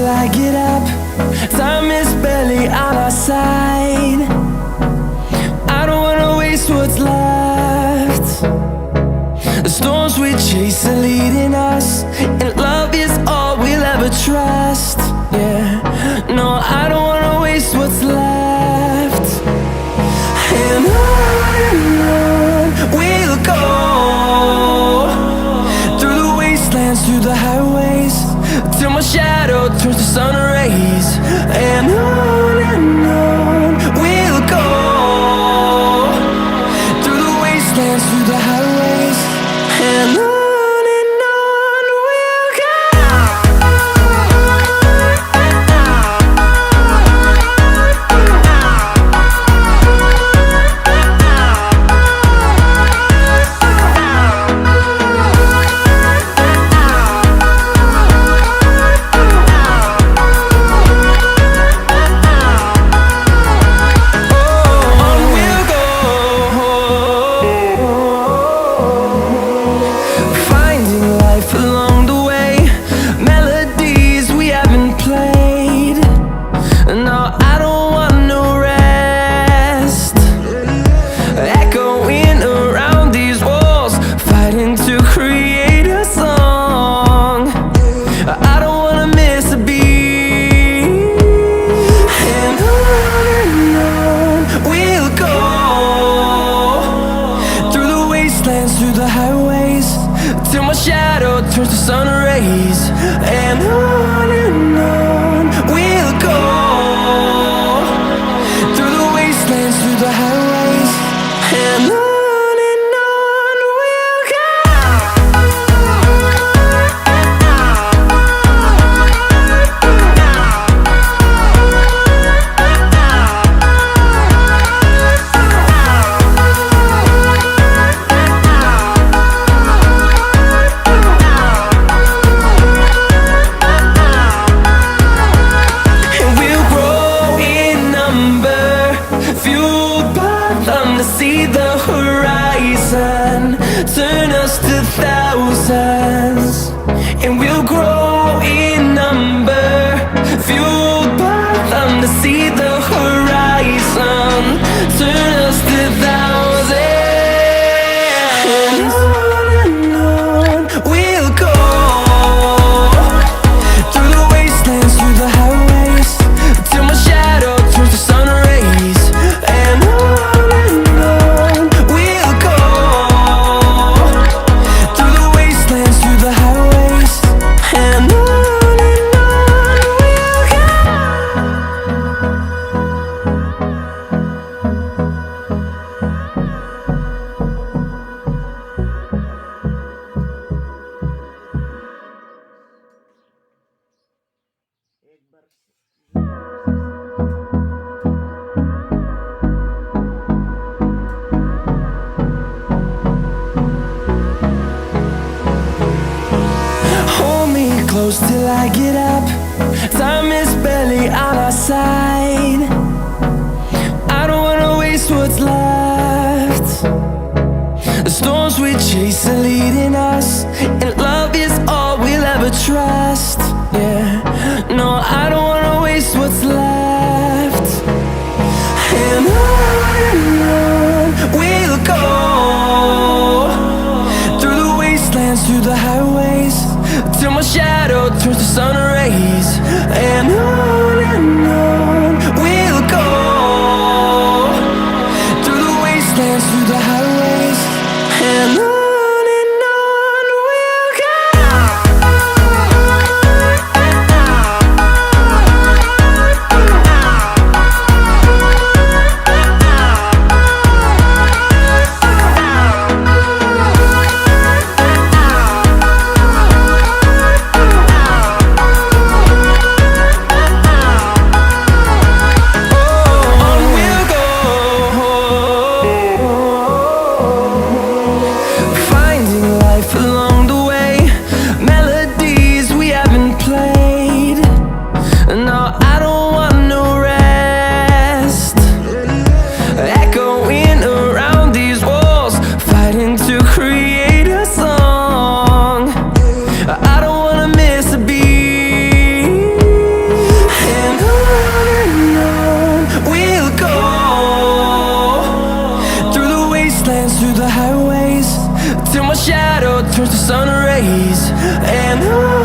till I get up. Time is barely on our side. I don't wanna waste what's left. The storms we chase are leading us, and love is all we'll ever trust. Yeah, no, I don't wanna waste what's left. And on we'll go, through the wastelands, through the highways, till my shadow turns to sun rays. And on we'll go, through the wastelands, through the highways, and on. Through the highways, till my shadow turns to sun rays. And on we'll go, through the wastelands, through the highways, and on we'll go. See the horizon turn us to thousands, and we'll grow in number, fueled by them. To see the horizon turn us to thousands, and on we'll go, through the wastelands, through the highways, till my shadow turns to sun rays. And close till I get up. Time is barely on our side. I don't wanna waste what's left. The storms we chase are leading us, and love is all we'll ever trust. Yeah, no, I don't wanna waste what's left. And on we'll go, through the wastelands, through the highways, till my shadow turns to sun rays. And on we'll go, through the wastelands, through the highways, and on. turns to sun rays. And on